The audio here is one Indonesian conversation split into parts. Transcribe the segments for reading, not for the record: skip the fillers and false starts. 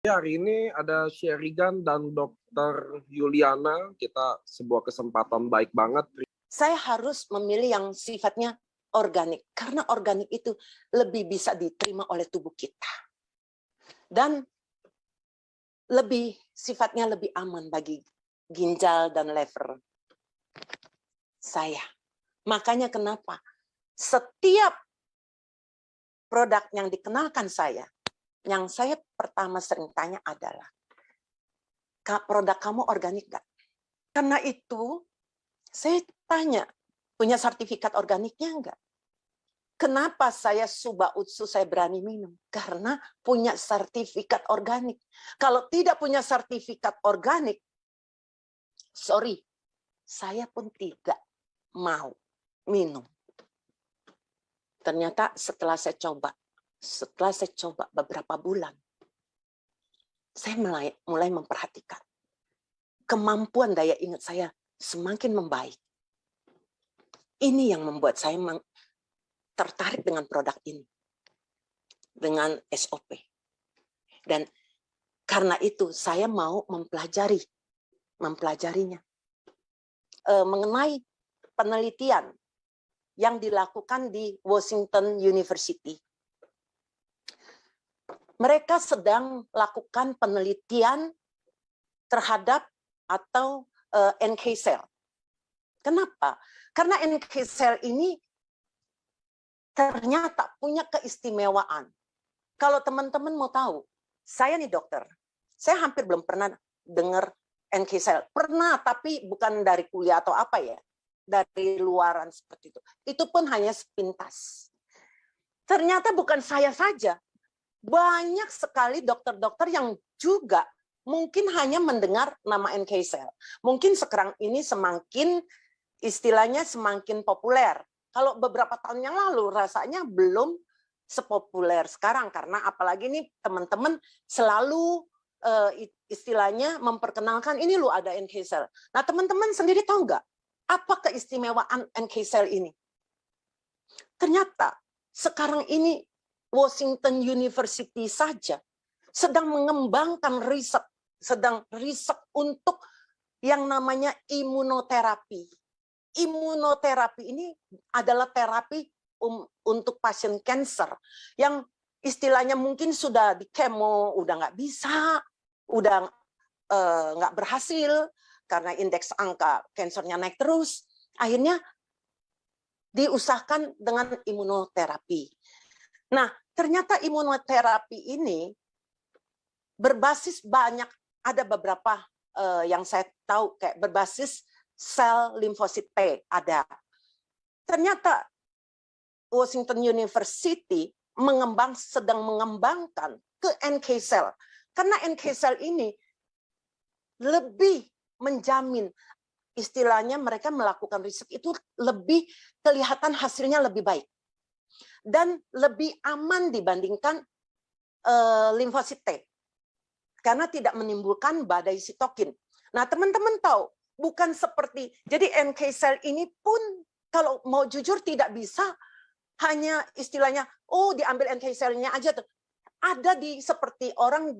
Ya, hari ini ada Sherigan dan Dokter Yuliana. Kita sebuah kesempatan baik banget. Saya harus memilih yang sifatnya organik, karena organik itu lebih bisa diterima oleh tubuh kita. Dan sifatnya lebih aman bagi ginjal dan lever saya. Makanya kenapa setiap produk yang dikenalkan saya, yang saya pertama sering tanya adalah, produk kamu organik nggak? Karena itu, saya tanya, punya sertifikat organiknya enggak? Kenapa saya Suba Utsu saya berani minum? Karena punya sertifikat organik. Kalau tidak punya sertifikat organik, sorry, saya pun tidak mau minum. Ternyata setelah saya coba beberapa bulan, saya mulai memperhatikan kemampuan daya ingat saya semakin membaik. Ini yang membuat saya tertarik dengan produk ini, dengan SOP. Dan karena itu saya mau mempelajarinya. Mengenai penelitian yang dilakukan di Washington University. Mereka sedang lakukan penelitian terhadap atau NK cell. Kenapa? Karena NK cell ini ternyata punya keistimewaan. Kalau teman-teman mau tahu, saya nih dokter, saya hampir belum pernah dengar NK cell. Pernah, tapi bukan dari kuliah atau apa ya, dari luaran seperti itu. Itu pun hanya sepintas. Ternyata bukan saya saja, banyak sekali dokter-dokter yang juga mungkin hanya mendengar nama NK cell. Mungkin sekarang ini istilahnya semakin populer. Kalau beberapa tahun yang lalu rasanya belum sepopuler sekarang, karena apalagi nih teman-teman selalu istilahnya memperkenalkan ini loh ada NK cell. Nah teman-teman sendiri tahu nggak apa keistimewaan NK cell ini? Ternyata sekarang ini Washington University saja sedang mengembangkan sedang riset untuk yang namanya imunoterapi. Imunoterapi ini adalah terapi untuk pasien kanker yang istilahnya mungkin sudah di kemo, udah nggak bisa, udah nggak berhasil karena indeks angka kankernya naik terus. Akhirnya diusahakan dengan imunoterapi. Nah, ternyata imunoterapi ini berbasis ada beberapa yang saya tahu kayak berbasis sel limfosit T ada. Ternyata Washington University sedang mengembangkan ke NK cell. Karena NK cell ini lebih menjamin, istilahnya mereka melakukan riset itu lebih kelihatan hasilnya lebih baik. Dan lebih aman dibandingkan limfosit T. Karena tidak menimbulkan badai sitokin. Nah, teman-teman tahu, bukan seperti, jadi NK cell ini pun kalau mau jujur tidak bisa hanya istilahnya, oh diambil NK cell-nya aja tuh. Ada seperti orang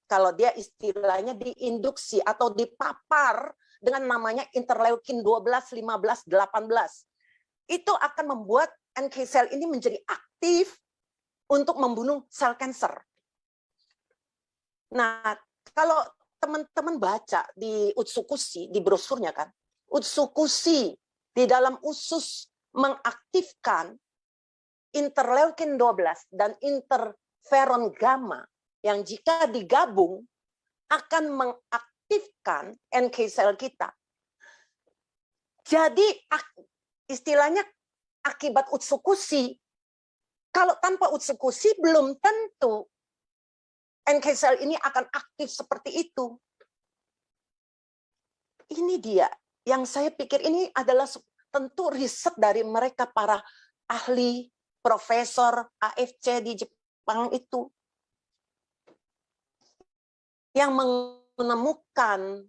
kalau dia istilahnya diinduksi atau dipapar dengan namanya interleukin 12, 15, 18. Itu akan membuat NK cell ini menjadi aktif untuk membunuh sel kanker. Nah, kalau teman-teman baca di Utsukushi, di brosurnya kan, Utsukushi di dalam usus mengaktifkan interleukin 12 dan interferon gamma yang jika digabung akan mengaktifkan NK cell kita. Jadi istilahnya akibat Utsukushi, kalau tanpa Utsukushi belum tentu NK cell ini akan aktif seperti itu. Ini dia yang saya pikir ini adalah tentu riset dari mereka para ahli, profesor AFC di Jepang itu. Yang menemukan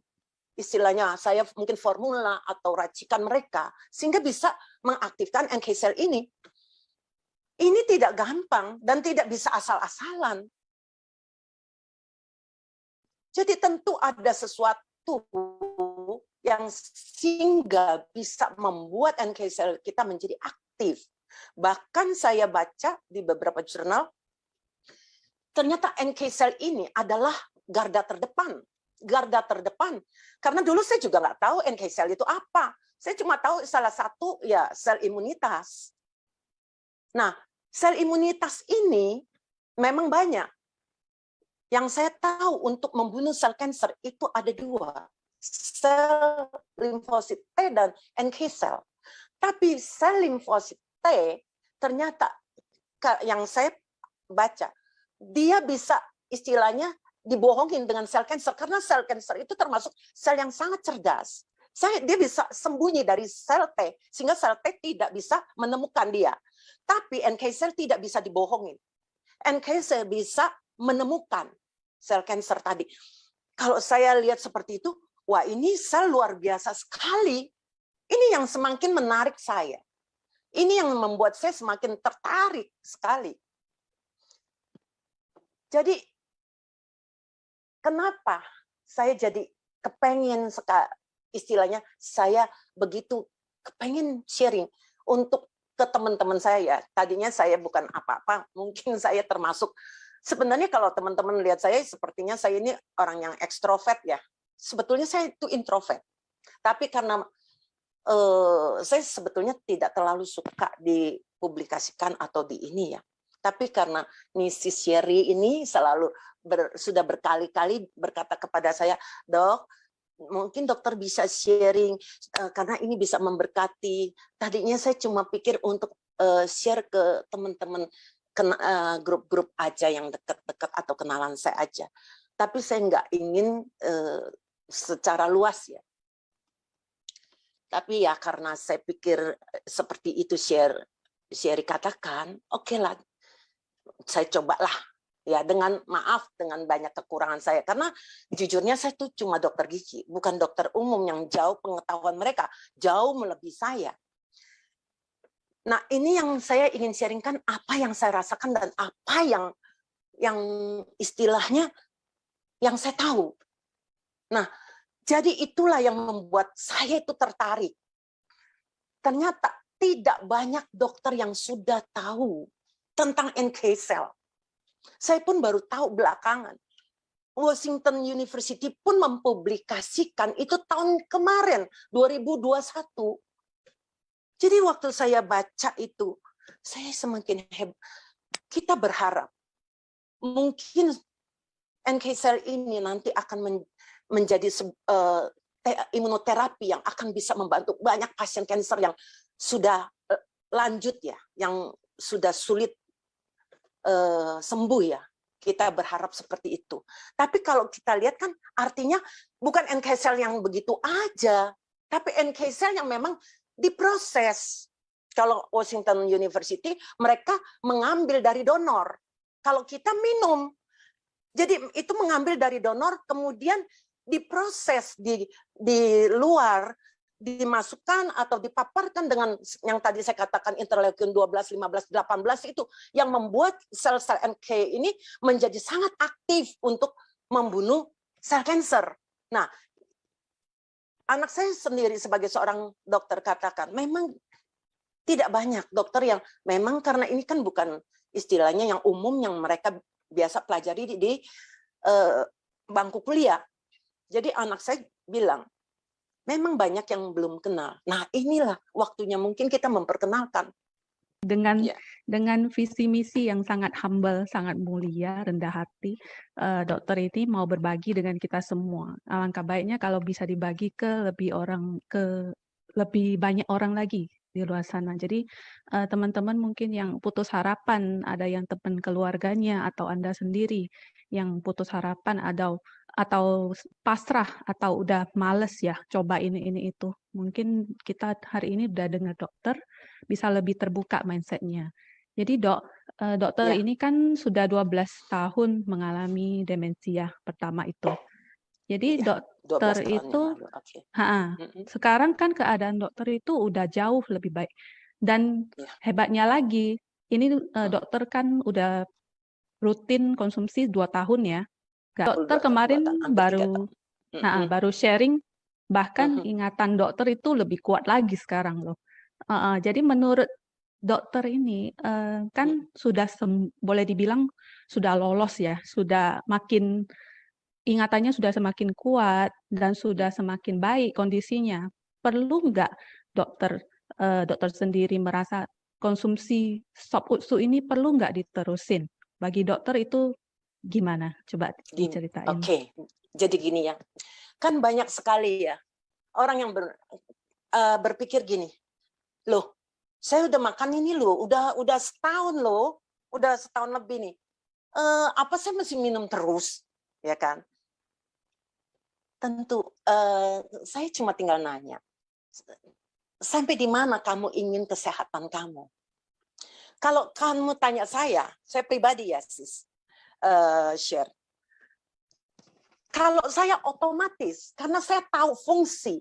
istilahnya saya mungkin formula atau racikan mereka sehingga bisa mengaktifkan NK cell ini. Ini tidak gampang dan tidak bisa asal-asalan. Jadi tentu ada sesuatu yang sehingga bisa membuat NK sel kita menjadi aktif. Bahkan saya baca di beberapa jurnal, ternyata NK sel ini adalah garda terdepan. Garda terdepan. Karena dulu saya juga nggak tahu NK sel itu apa. Saya cuma tahu salah satu ya sel imunitas. Nah, sel imunitas ini memang banyak. Yang saya tahu untuk membunuh sel kanker itu ada dua. Sel limfosit T dan NK sel. Tapi sel limfosit T ternyata yang saya baca, dia bisa istilahnya dibohongin dengan sel kanker karena sel kanker itu termasuk sel yang sangat cerdas. Dia bisa sembunyi dari sel T sehingga sel T tidak bisa menemukan dia. Tapi NK sel tidak bisa dibohongin. NK sel bisa menemukan sel kanker tadi. Kalau saya lihat seperti itu, wah ini sel luar biasa sekali. Ini yang semakin menarik saya. Ini yang membuat saya semakin tertarik sekali. Jadi kenapa saya jadi kepengen istilahnya saya begitu kepengen sharing untuk ke teman-teman saya ya. Tadinya saya bukan apa-apa, mungkin saya termasuk sebenarnya kalau teman-teman lihat saya sepertinya saya ini orang yang ekstrovert ya. Sebetulnya saya itu introvert. Tapi karena saya sebetulnya tidak terlalu suka dipublikasikan atau di ini ya. Tapi karena Mrs. Sherry ini selalu sudah berkali-kali berkata kepada saya, Dok, mungkin dokter bisa sharing karena ini bisa memberkati. Tadinya saya cuma pikir untuk share ke teman-teman grup-grup aja yang dekat-dekat atau kenalan saya aja. Tapi saya nggak ingin secara luas ya. Tapi ya karena saya pikir seperti itu Sherry katakan, oke lah, saya cobalah ya dengan maaf dengan banyak kekurangan saya karena jujurnya saya tuh cuma dokter gigi, bukan dokter umum yang jauh pengetahuan mereka jauh melebihi saya. Nah ini yang saya ingin sharingkan apa yang saya rasakan dan apa yang istilahnya yang saya tahu. Nah jadi itulah yang membuat saya itu tertarik. Ternyata tidak banyak dokter yang sudah tahu tentang NK cell. Saya pun baru tahu belakangan. Washington University pun mempublikasikan itu tahun kemarin, 2021. Jadi waktu saya baca itu, saya semakin hebat. Kita berharap mungkin NK cell ini nanti akan menjadi imunoterapi yang akan bisa membantu banyak pasien kanker yang sudah lanjut ya, yang sudah sulit sembuh ya. Kita berharap seperti itu. Tapi kalau kita lihat kan artinya bukan NK cell yang begitu aja, tapi NK cell yang memang diproses. Kalau Washington University mereka mengambil dari donor. Kalau kita minum, jadi itu mengambil dari donor kemudian diproses di luar, dimasukkan atau dipaparkan dengan yang tadi saya katakan interleukin 12, 15, 18 itu yang membuat sel-sel NK ini menjadi sangat aktif untuk membunuh sel kanker. Nah, anak saya sendiri sebagai seorang dokter katakan memang tidak banyak dokter yang memang karena ini kan bukan istilahnya yang umum yang mereka biasa pelajari di bangku kuliah. Jadi anak saya bilang, memang banyak yang belum kenal. Nah inilah waktunya mungkin kita memperkenalkan. Dengan visi misi yang sangat humble, sangat mulia, rendah hati, dokter ini mau berbagi dengan kita semua. Alangkah baiknya kalau bisa dibagi ke lebih banyak orang lagi di luar sana. Jadi teman-teman mungkin yang putus harapan, ada yang teman keluarganya atau Anda sendiri yang putus harapan atau pasrah atau udah males ya coba ini itu. Mungkin kita hari ini udah dengar dokter bisa lebih terbuka mindsetnya. Jadi dokter ini kan sudah 12 tahun mengalami demensia pertama itu. Jadi dokter itu sekarang kan keadaan dokter itu udah jauh lebih baik. Dan hebatnya lagi, ini dokter kan udah rutin konsumsi 2 tahun ya. Dokter kemarin baru sharing, bahkan Mhm. ingatan dokter itu lebih kuat lagi sekarang loh. Jadi menurut dokter ini kan sudah boleh dibilang sudah lolos ya, sudah makin ingatannya sudah semakin kuat dan sudah semakin baik kondisinya. Perlu nggak dokter sendiri merasa konsumsi sop utsu ini perlu nggak diterusin? Bagi dokter itu gimana? Coba diceritain. Oke, jadi gini ya, kan banyak sekali ya orang yang berpikir gini, loh, saya udah makan ini loh, udah setahun loh, udah setahun lebih nih, apa saya mesti minum terus, ya kan? Tentu, saya cuma tinggal nanya, sampai di mana kamu ingin kesehatan kamu? Kalau kamu tanya saya pribadi ya sis, share. Kalau saya otomatis, karena saya tahu fungsi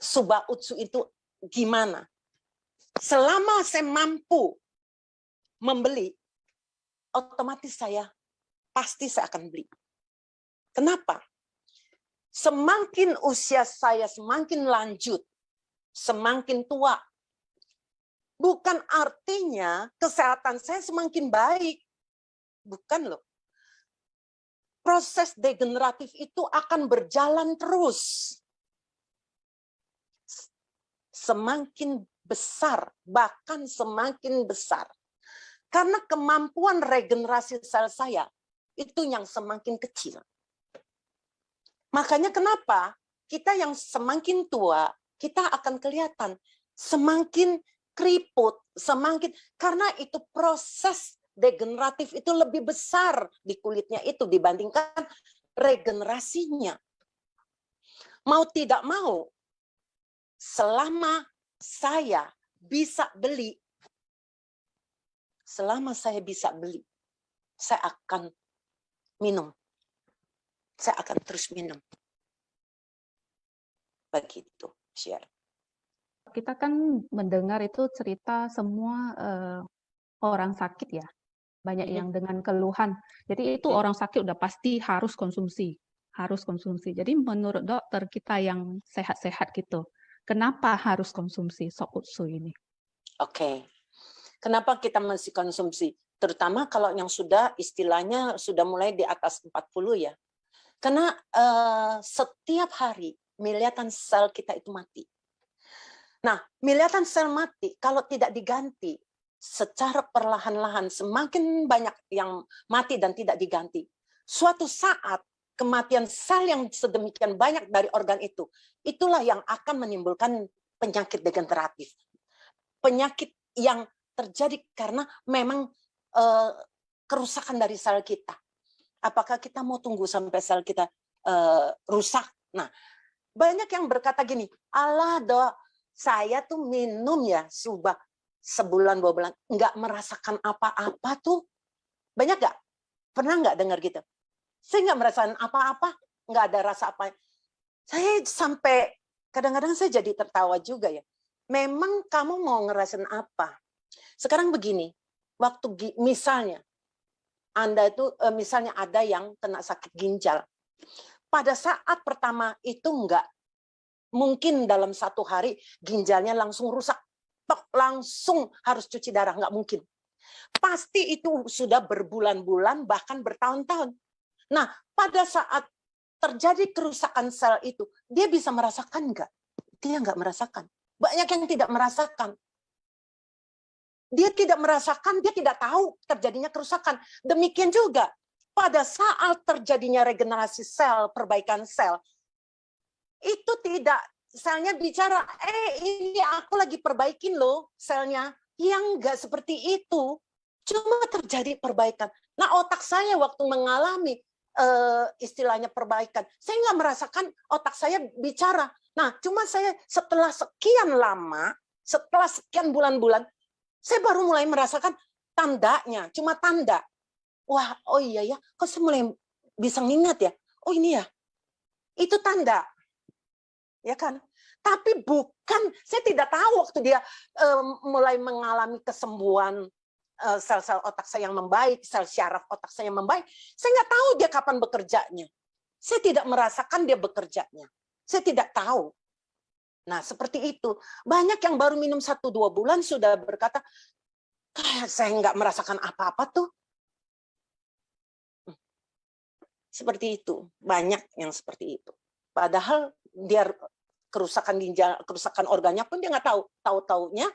Suba Utsu itu gimana. Selama saya mampu membeli, otomatis pasti saya akan beli. Kenapa? Semakin usia saya semakin lanjut, semakin tua, bukan artinya kesehatan saya semakin baik. Bukan loh. Proses degeneratif itu akan berjalan terus. Semakin besar, bahkan semakin besar. Karena kemampuan regenerasi sel saya itu yang semakin kecil. Makanya kenapa kita yang semakin tua, kita akan kelihatan semakin keriput, karena itu proses degeneratif itu lebih besar di kulitnya itu dibandingkan regenerasinya. Mau tidak mau, selama saya bisa beli, saya akan minum. Saya akan terus minum. Begitu, share. Kita kan mendengar itu cerita semua orang sakit ya. Banyak yang dengan keluhan. Jadi itu orang sakit udah pasti harus konsumsi. Jadi menurut dokter kita yang sehat-sehat gitu, kenapa harus konsumsi sop utsu ini? Oke. Kenapa kita mesti konsumsi? Terutama kalau yang istilahnya sudah mulai di atas 40 ya. Karena setiap hari miliaran sel kita itu mati. Nah, miliaran sel mati kalau tidak diganti secara perlahan-lahan, semakin banyak yang mati dan tidak diganti. Suatu saat kematian sel yang sedemikian banyak dari organ itu, itulah yang akan menimbulkan penyakit degeneratif. Penyakit yang terjadi karena memang kerusakan dari sel kita. Apakah kita mau tunggu sampai sel kita rusak? Nah, banyak yang berkata gini, Allah dok, saya tuh minum ya Suba sebulan 2 bulan, nggak merasakan apa-apa tuh. Banyak nggak? Pernah nggak dengar gitu? Saya nggak merasakan apa-apa, nggak ada rasa apa. Saya sampai kadang-kadang saya jadi tertawa juga ya. Memang kamu mau ngerasain apa? Sekarang begini, waktu misalnya Anda itu misalnya ada yang kena sakit ginjal. Pada saat pertama itu nggak mungkin dalam 1 hari ginjalnya langsung rusak, langsung harus cuci darah, nggak mungkin. Pasti itu sudah berbulan-bulan bahkan bertahun-tahun. Nah, pada saat terjadi kerusakan sel itu, dia bisa merasakan nggak? Dia nggak merasakan. Banyak yang tidak merasakan. Dia tidak merasakan, dia tidak tahu terjadinya kerusakan. Demikian juga pada saat terjadinya regenerasi sel, perbaikan sel, itu tidak, selnya bicara, ini aku lagi perbaikin loh selnya. Yang enggak seperti itu, cuma terjadi perbaikan. Nah, otak saya waktu mengalami istilahnya perbaikan, saya nggak merasakan otak saya bicara. Nah, cuma saya setelah sekian lama, setelah sekian bulan-bulan, saya baru mulai merasakan tandanya, cuma tanda. Wah, oh iya ya, kok saya mulai bisa ngingat ya, oh ini ya, itu tanda. Ya kan? Tapi bukan, saya tidak tahu waktu dia mulai mengalami kesembuhan sel-sel otak saya yang membaik, sel syaraf otak saya yang membaik. Saya nggak tahu dia kapan bekerjanya. Saya tidak merasakan dia bekerjanya. Saya tidak tahu. Nah, seperti itu. Banyak yang baru minum 1-2 bulan sudah berkata, kayak saya nggak merasakan apa-apa tuh. Seperti itu. Banyak yang seperti itu. Padahal dia kerusakan ginjal, kerusakan organnya pun dia nggak tahu. Tahu-taunya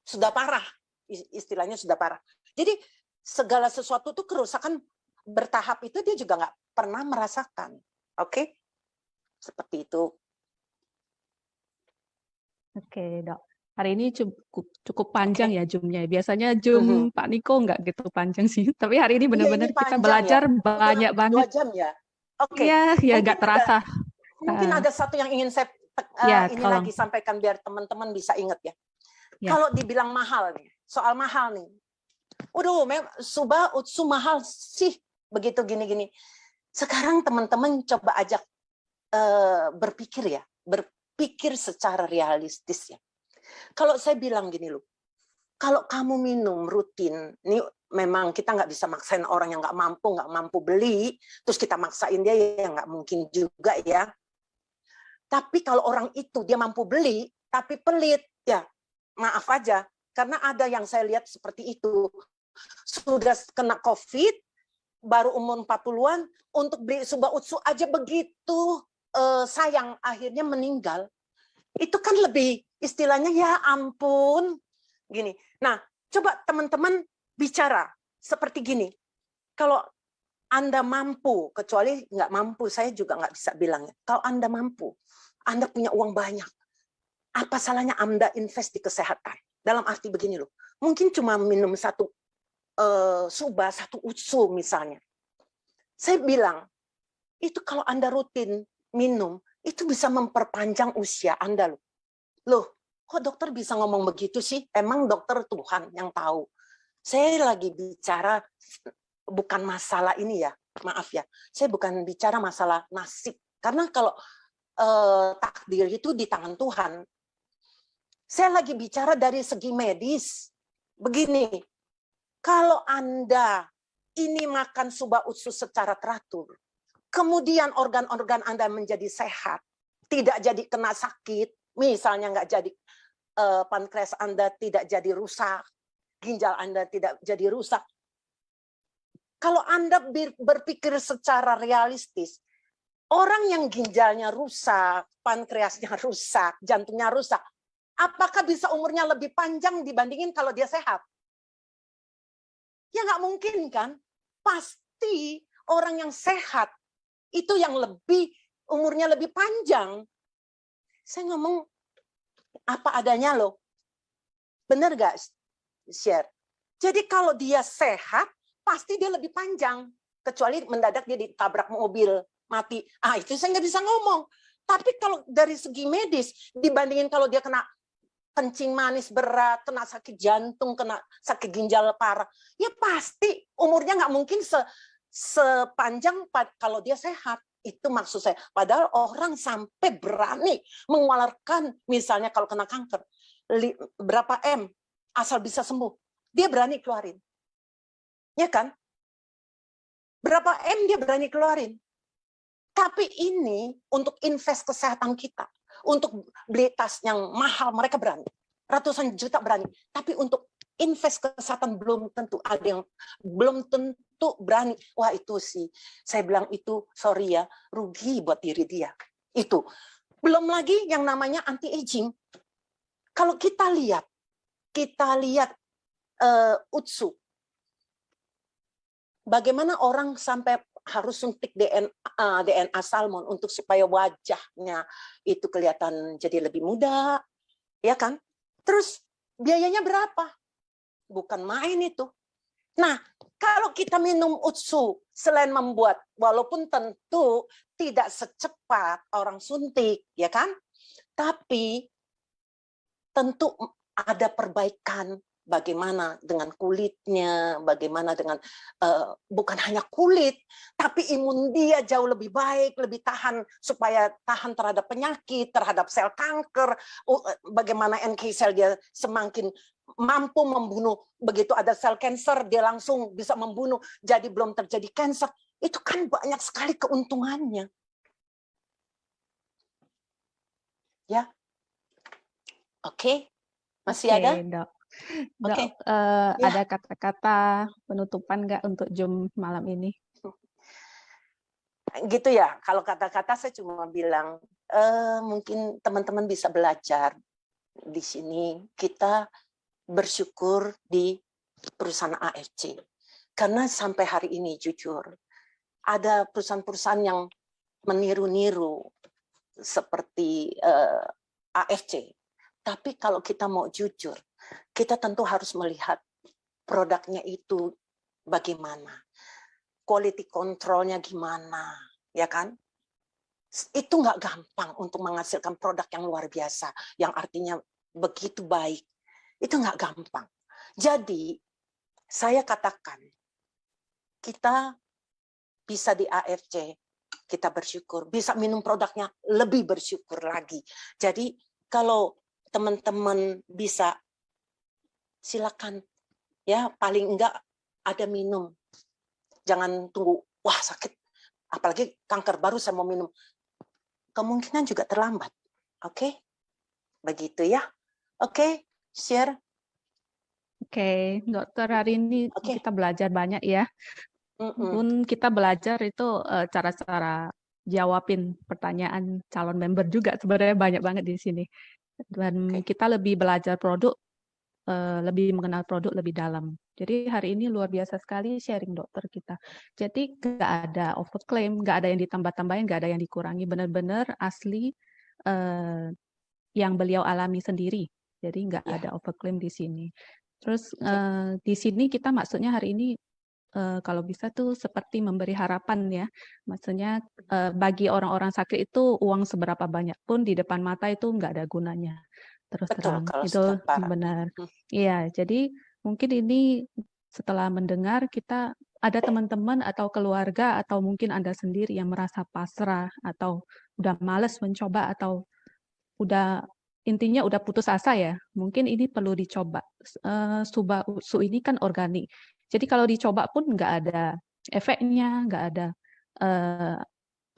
sudah parah. Istilahnya sudah parah. Jadi segala sesuatu tuh kerusakan bertahap itu dia juga nggak pernah merasakan. Oke? Seperti itu. Oke, Dok. Hari ini cukup panjang ya Zoom-nya. Biasanya Zoom Pak Niko nggak gitu panjang sih. Tapi hari ini benar-benar kita belajar banyak banget. 2 jam ya. Oke. Iya, ya nggak terasa. Mungkin ada satu yang ingin saya lagi sampaikan biar teman-teman bisa ingat ya. Kalau dibilang mahal nih, soal mahal nih. Waduh, Suba Utsu mahal sih begitu gini-gini. Sekarang teman-teman coba ajak berpikir ya, berpikir secara realistis ya. Kalau saya bilang gini loh, kalau kamu minum rutin, ini memang kita nggak bisa maksain orang yang nggak mampu beli, terus kita maksain dia ya nggak mungkin juga ya. Tapi kalau orang itu dia mampu beli, tapi pelit, ya maaf aja, karena ada yang saya lihat seperti itu. Sudah kena COVID, baru umur 40-an, untuk beli Suba Utsu aja begitu sayang, akhirnya meninggal. Itu kan lebih istilahnya ya ampun. Gini. Nah, coba teman-teman bicara seperti gini. Kalau Anda mampu, kecuali nggak mampu, saya juga nggak bisa bilangnya. Kalau Anda mampu, Anda punya uang banyak, apa salahnya Anda invest di kesehatan? Dalam arti begini loh, mungkin cuma minum 1 Suba, 1 Utsu misalnya. Saya bilang, itu kalau Anda rutin minum, itu bisa memperpanjang usia Anda loh. Loh, kok dokter bisa ngomong begitu sih? Emang dokter Tuhan yang tahu. Saya lagi bicara bukan masalah ini ya, maaf ya. Saya bukan bicara masalah nasib. Karena kalau takdir itu di tangan Tuhan. Saya lagi bicara dari segi medis. Begini, kalau Anda ini makan Suba Utsu secara teratur, kemudian organ-organ Anda menjadi sehat, tidak jadi kena sakit, misalnya nggak jadi pankreas Anda tidak jadi rusak, ginjal Anda tidak jadi rusak. Kalau Anda berpikir secara realistis, orang yang ginjalnya rusak, pankreasnya rusak, jantungnya rusak, apakah bisa umurnya lebih panjang dibandingin kalau dia sehat? Ya nggak mungkin kan? Pasti orang yang sehat itu yang umurnya lebih panjang. Saya ngomong apa adanya loh. Benar nggak, share? Jadi kalau dia sehat, pasti dia lebih panjang. Kecuali mendadak dia ditabrak mobil, mati. Itu saya nggak bisa ngomong. Tapi kalau dari segi medis, dibandingin kalau dia kena kencing manis berat, kena sakit jantung, kena sakit ginjal parah, ya pasti umurnya nggak mungkin sepanjang kalau dia sehat. Itu maksud saya. Padahal orang sampai berani mengeluarkan, misalnya kalau kena kanker, berapa M, asal bisa sembuh. Dia berani keluarin. Ya kan? Berapa M dia berani keluarin. Tapi ini untuk invest kesehatan kita. Untuk beli tas yang mahal, mereka berani. Ratusan juta berani. Tapi untuk invest kesehatan belum tentu. Ada yang belum tentu berani. Wah itu sih, saya bilang itu, sorry ya, rugi buat diri dia. Itu. Belum lagi yang namanya anti-aging. Kalau kita lihat Utsu. Bagaimana orang sampai harus suntik DNA salmon untuk supaya wajahnya itu kelihatan jadi lebih muda, ya kan? Terus biayanya berapa? Bukan main itu. Nah, kalau kita minum Utsu, selain membuat, walaupun tentu tidak secepat orang suntik, ya kan? Tapi tentu ada perbaikan. Bagaimana dengan kulitnya, bagaimana dengan bukan hanya kulit, tapi imun dia jauh lebih baik, lebih tahan, supaya tahan terhadap penyakit, terhadap sel kanker, bagaimana NK sel dia semakin mampu membunuh. Begitu ada sel kanker, dia langsung bisa membunuh. Jadi belum terjadi kanker. Itu kan banyak sekali keuntungannya. Ya, oke. Masih ada? Dok. Oke. Ya. Ada kata-kata penutupan nggak untuk Zoom malam ini? Gitu ya, kalau kata-kata saya cuma bilang, mungkin teman-teman bisa belajar di sini. Kita bersyukur di perusahaan AFC. Karena sampai hari ini jujur, ada perusahaan-perusahaan yang meniru-niru seperti AFC. Tapi kalau kita mau jujur, kita tentu harus melihat produknya itu bagaimana. Quality control-nya gimana, ya kan? Itu nggak gampang untuk menghasilkan produk yang luar biasa, yang artinya begitu baik. Itu nggak gampang. Jadi, saya katakan, kita bisa di AFC, kita bersyukur. Bisa minum produknya, lebih bersyukur lagi. Jadi, kalau teman-teman bisa, silakan. Ya, paling enggak ada minum. Jangan tunggu, wah sakit, apalagi kanker baru saya mau minum. Kemungkinan juga terlambat. Oke? Begitu ya. Oke, share. Oke, dokter, hari ini kita belajar banyak ya. Pun kita belajar itu cara-cara jawabin pertanyaan calon member juga, sebenarnya banyak banget di sini. Dan kita lebih belajar produk, lebih mengenal produk lebih dalam. Jadi hari ini luar biasa sekali sharing dokter kita. Jadi nggak ada overclaim, nggak ada yang ditambah-tambahin, nggak ada yang dikurangi. Benar-benar asli yang beliau alami sendiri. Jadi nggak ada overclaim di sini. Terus di sini kita maksudnya hari ini kalau bisa tuh seperti memberi harapan ya. Maksudnya bagi orang-orang sakit itu uang seberapa banyak pun di depan mata itu nggak ada gunanya. Terus terang itu benar. Iya, jadi mungkin ini setelah mendengar kita ada teman-teman atau keluarga atau mungkin Anda sendiri yang merasa pasrah atau udah males mencoba atau udah intinya udah putus asa ya. Mungkin ini perlu dicoba. Suba Utsu ini kan organik. Jadi kalau dicoba pun nggak ada efeknya,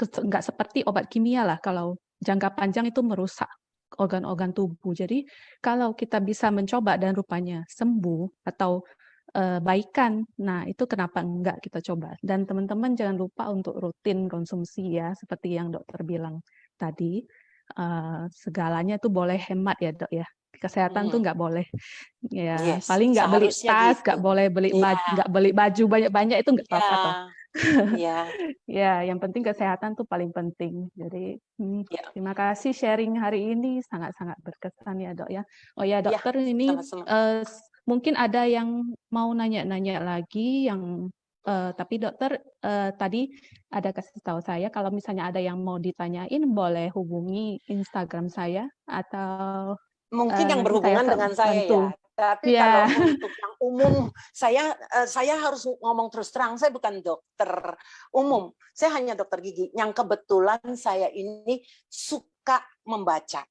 nggak seperti obat kimia lah. Kalau jangka panjang itu merusak organ-organ tubuh. Jadi kalau kita bisa mencoba dan rupanya sembuh atau baikan, nah itu kenapa enggak kita coba. Dan teman-teman jangan lupa untuk rutin konsumsi ya, seperti yang dokter bilang tadi. Segalanya tuh boleh hemat ya dok ya. Kesehatan tuh nggak boleh ya, paling nggak beli tas, nggak boleh beli nggak beli baju banyak-banyak, itu nggak apa-apa toh. Ya, yang penting kesehatan tuh paling penting. Jadi terima kasih sharing hari ini, sangat-sangat berkesan ya dok ya. Oh ya dokter, ini mungkin ada yang mau nanya-nanya lagi yang tapi dokter tadi ada kasih tahu saya kalau misalnya ada yang mau ditanyain boleh hubungi Instagram saya atau mungkin yang berhubungan dengan saya ya. Tapi kalau untuk yang umum, saya harus ngomong terus terang, saya bukan dokter umum, saya hanya dokter gigi yang kebetulan saya ini suka membaca.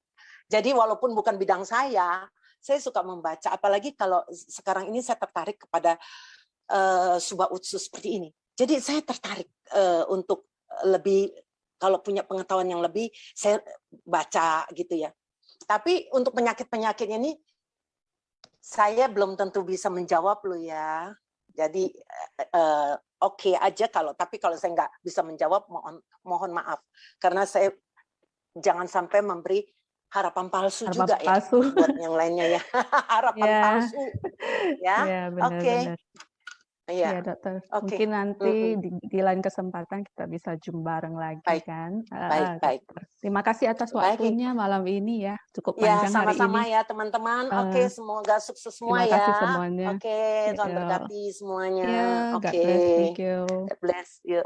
Jadi walaupun bukan bidang saya suka membaca. Apalagi kalau sekarang ini saya tertarik kepada Suba Utsu seperti ini. Jadi saya tertarik untuk lebih, kalau punya pengetahuan yang lebih, saya baca gitu ya. Tapi untuk penyakit-penyakit ini, saya belum tentu bisa menjawab loh ya. Jadi oke aja tapi kalau saya nggak bisa menjawab, mohon maaf. Karena saya jangan sampai memberi harapan palsu juga ya buat yang lainnya ya. Harapan palsu. Ya, oke. Iya dokter, mungkin nanti di lain kesempatan kita bisa zoom bareng lagi kan. Baik. Terima kasih atas waktunya malam ini ya, cukup panjang hari ini. Sama-sama ya teman-teman. Oke, semoga sukses semua ya. Terima kasih semuanya. Oke, Tuhan berkati semuanya. God bless, thank you. God bless you.